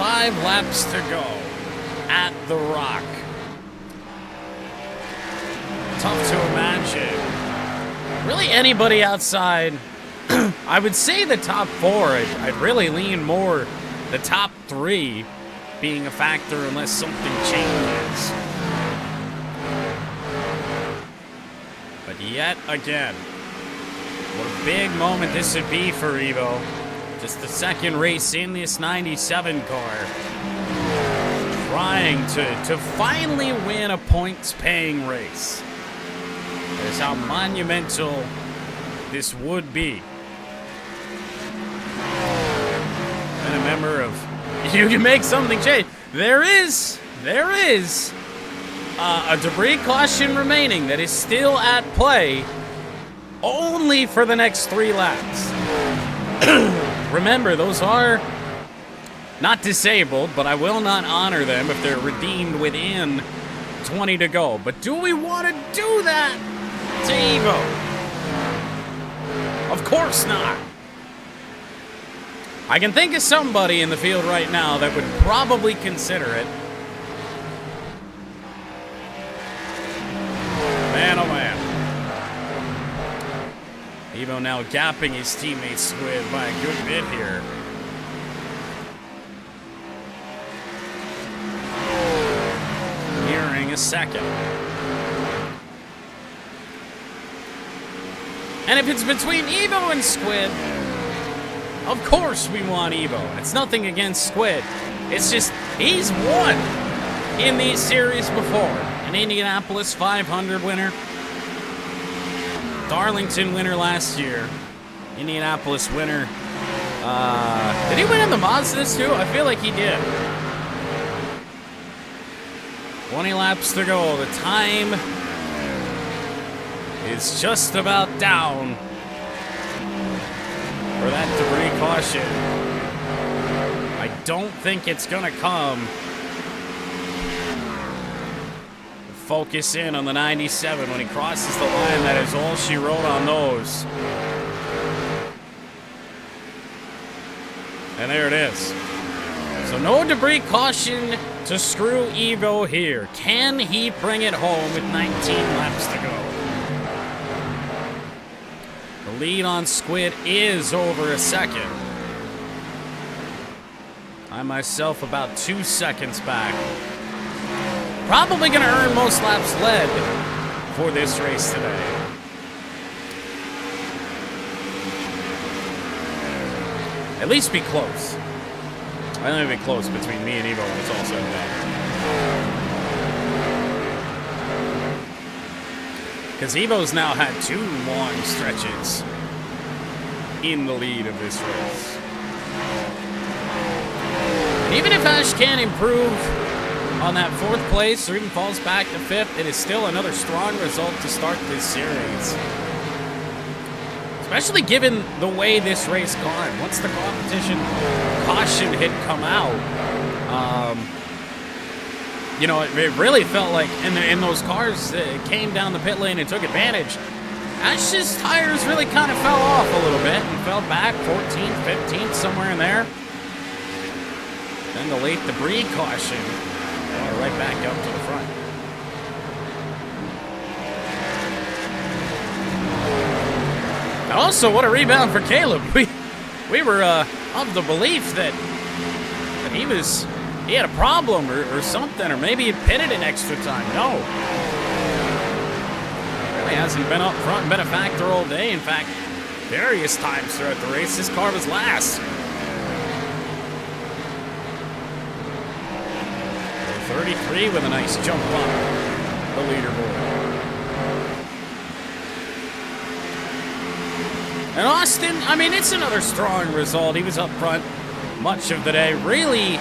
5 laps to go at the Rock. Tough to imagine. Really anybody outside, I would say the top 4. I'd really lean more the top 3 being a factor unless something changes. But yet again, what a big moment this would be for Evo. Just the second race in this 97 car. Trying to finally win a points-paying race. That is how monumental this would be. And a member of... You can make something change. There is a debris caution remaining that is still at play only for the next 3 laps. Remember, those are not disabled, but I will not honor them if they're redeemed within 20 to go. But do we want to do that to Evo? Of course not. I can think of somebody in the field right now that would probably consider it. Man, oh man. Evo now gapping his teammate Squid by a good bit here. Nearing a second. And if it's between Evo and Squid, of course we want Evo. It's nothing against Squid. It's just he's won in these series before. An Indianapolis 500 winner. Darlington winner last year. Indianapolis winner. Did he win in the Mazdas too? I feel like he did. 20 laps to go. The time is just about down for that debris caution. I don't think it's gonna come. Focus in on the 97 when he crosses the line. That is all she wrote on those. And there it is. So no debris caution to screw Evo here. Can he bring it home with 19 laps to go? The lead on Squid is over a second. I myself about 2 seconds back. Probably going to earn most laps led for this race today. At least be close. I think it'll be close between me and Evo when it's all said and done. Because Evo's now had 2 long stretches in the lead of this race. And even if Ash can improve on that 4th place or even falls back to 5th, it is still another strong result to start this series. Especially given the way this race gone. Once the competition caution had come out, you know, it really felt like in those cars that came down the pit lane and took advantage, Ash's tires really kind of fell off a little bit and fell back 14th, 15th, somewhere in there. Then the late debris caution brought it right back up to the front. And also, what a rebound for Caleb. We were of the belief that he had a problem or something, or maybe he pitted in extra time. No. Really hasn't been up front and been a factor all day. In fact, various times throughout the race, this car was last. 33 with a nice jump on the leaderboard. And Austin, I mean, it's another strong result. He was up front much of the day. Really,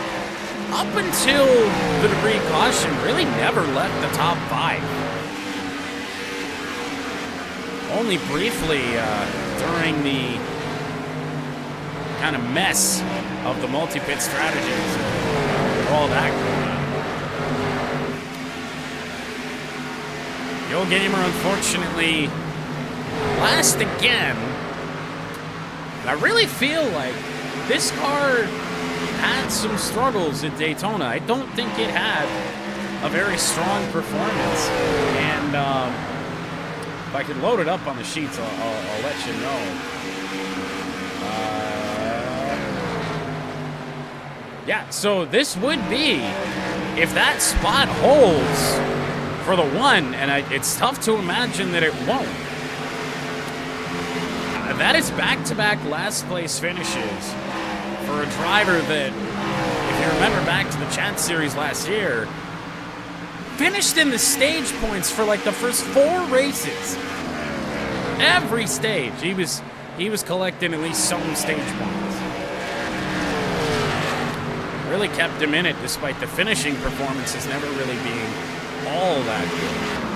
up until the debris caution, really never left the top 5. Only briefly during the kind of mess of the multi-pit strategies and all that going on. Yo Gamer, unfortunately, last again. And I really feel like this car had some struggles at Daytona. I don't think it had a very strong performance. And if I can load it up on the sheets, I'll let you know. Yeah, so this would be, if that spot holds for the 1, and it's tough to imagine that it won't. That is back-to-back last-place finishes for a driver that, if you remember back to the Chat Series last year, finished in the stage points for like the first 4 races. Every stage, he was collecting at least some stage points. Really kept him in it, despite the finishing performances never really being all that good.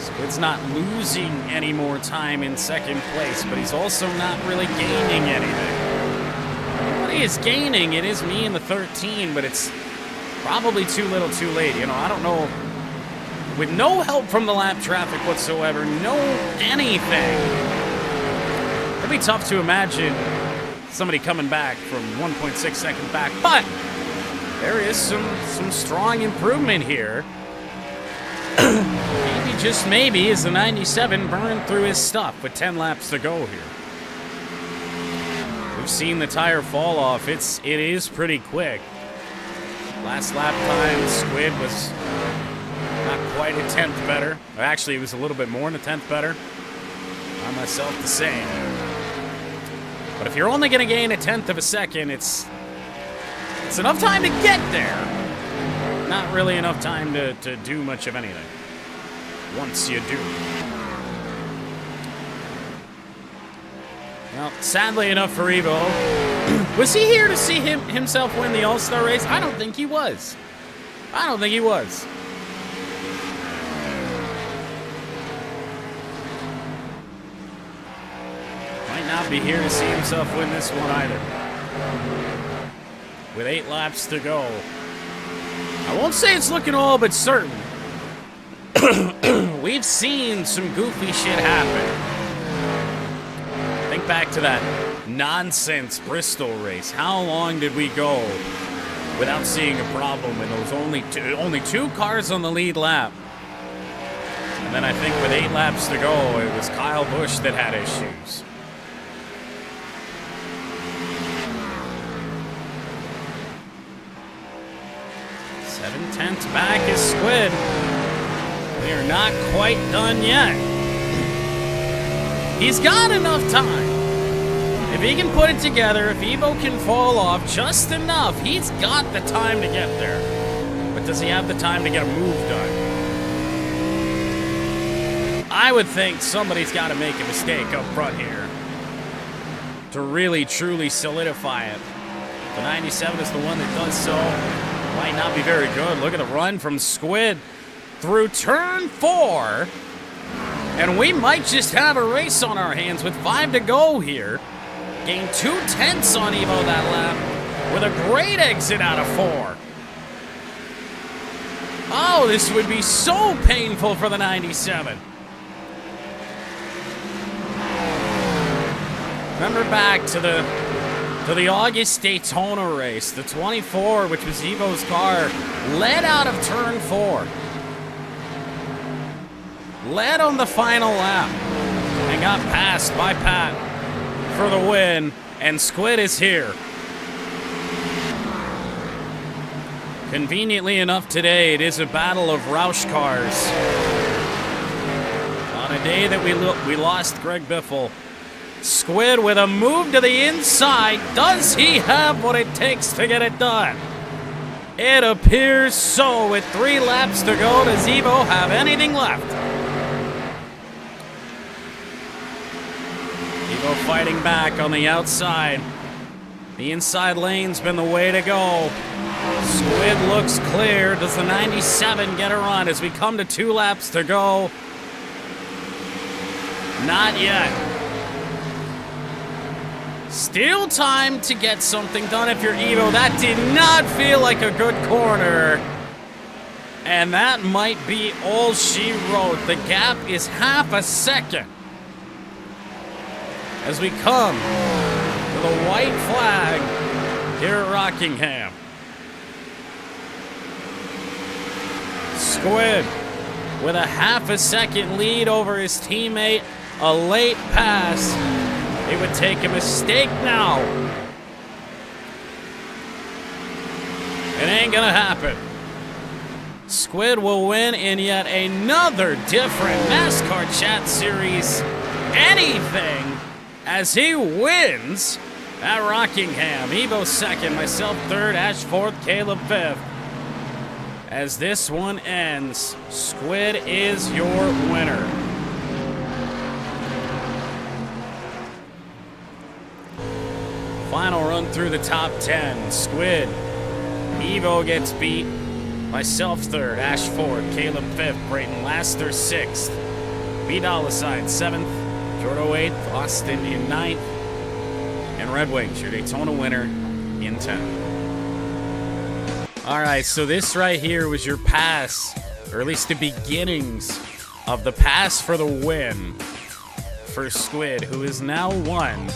Squid's not losing any more time in second place, but he's also not really gaining anything. What he is gaining, it is me in the 13, but it's probably too little too late. You know, I don't know. With no help from the lap traffic whatsoever, no anything. It'd be tough to imagine somebody coming back from 1.6 seconds back, but there is some strong improvement here. Maybe, just maybe, is the 97 burned through his stuff with 10 laps to go here. We've seen the tire fall off. It is pretty quick. Last lap time, Squid was not quite a 10th better. Actually, it was a little bit more than a 10th better. I myself the same. But if you're only going to gain a 10th of a second, it's enough time to get there. Not really enough time to do much of anything. Once you do. Well, sadly enough for Evo, was he here to see himself win the All-Star race? I don't think he was. I don't think he was. Might not be here to see himself win this one either. With 8 laps to go. I won't say it's looking all but certain. We've seen some goofy shit happen. Think back to that nonsense Bristol race. How long did we go without seeing a problem when there was only two cars on the lead lap? And then I think with 8 laps to go, it was Kyle Busch that had issues. Seven-tenths back is Squid. We are not quite done yet. He's got enough time. If he can put it together, if Evo can fall off just enough, he's got the time to get there. But does he have the time to get a move done? I would think somebody's got to make a mistake up front here to really, truly solidify it. The 97 is the one that does so. Might not be very good. Look at the run from Squid through turn 4. And we might just have a race on our hands with 5 to go here. Gain 2 tenths on Evo that lap with a great exit out of 4. Oh, this would be so painful for the 97. Remember back to the August Daytona race, the 24, which was Evo's car, led out of turn 4. Led on the final lap and got passed by Pat for the win, and Squid is here. Conveniently enough today, it is a battle of Roush cars. On a day that we lost Greg Biffle, Squid with a move to the inside. Does he have what it takes to get it done? It appears so. With 3 laps to go, does Evo have anything left? Evo fighting back on the outside. The inside lane's been the way to go. Squid looks clear. Does the 97 get a run as we come to 2 laps to go? Not yet. Still time to get something done if you're Evo. That did not feel like a good corner. And that might be all she wrote. The gap is half a second. As we come to for the white flag here at Rockingham. Squid with a half a second lead over his teammate. A late pass. It would take a mistake now. It ain't gonna happen. Squid will win in yet another different NASCAR Chat Series anything as he wins at Rockingham. Evo second, myself third, Ash fourth, Caleb fifth. As this one ends, Squid is your winner. Final run through the top 10. Squid, Evo gets beat. Myself third, Ash fourth, Caleb fifth, Brayton Laster sixth, B$sign seventh, Jordo eighth, Austin in ninth, and Red Wings, your Daytona winner, in 10th. All right, so this right here was your pass, or at least the beginnings of the pass for the win for Squid, who is now won.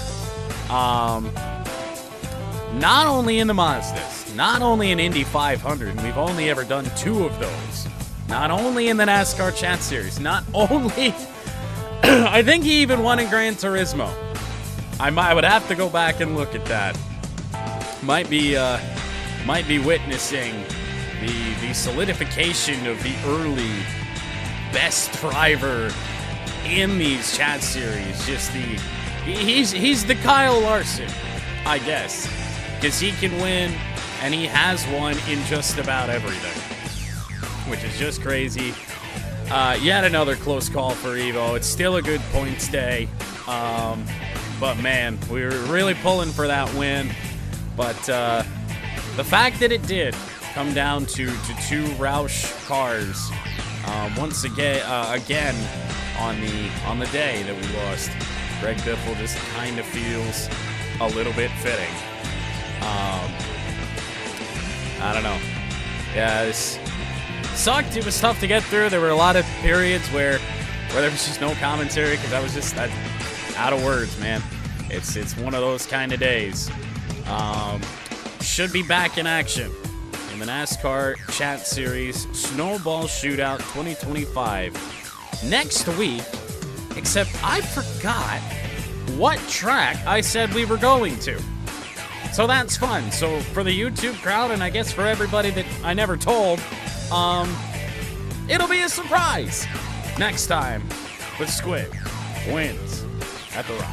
Not only in the Mazdas, not only in Indy 500, and we've only ever done 2 of those. Not only in the NASCAR Chat Series, not only, I think he even won in Gran Turismo. I would have to go back and look at that. Might be witnessing the solidification of the early best driver in these Chat Series. Just he's the Kyle Larson, I guess. Because he can win, and he has won in just about everything, which is just crazy. Yet another close call for Evo. It's still a good points day, but man, we were really pulling for that win. But the fact that it did come down to 2 Roush cars once again on the day that we lost, Greg Biffle just kind of feels a little bit fitting. I don't know. Yeah, it sucked. It was tough to get through. There were a lot of periods where there was just no commentary because I was just out of words, man. It's one of those kind of days. Should be back in action in the NASCAR Chat Series Snowball Shootout 2025 next week, except I forgot what track I said we were going to. So that's fun. So for the YouTube crowd, and I guess for everybody that I never told, it'll be a surprise next time with Squid wins at the Rock.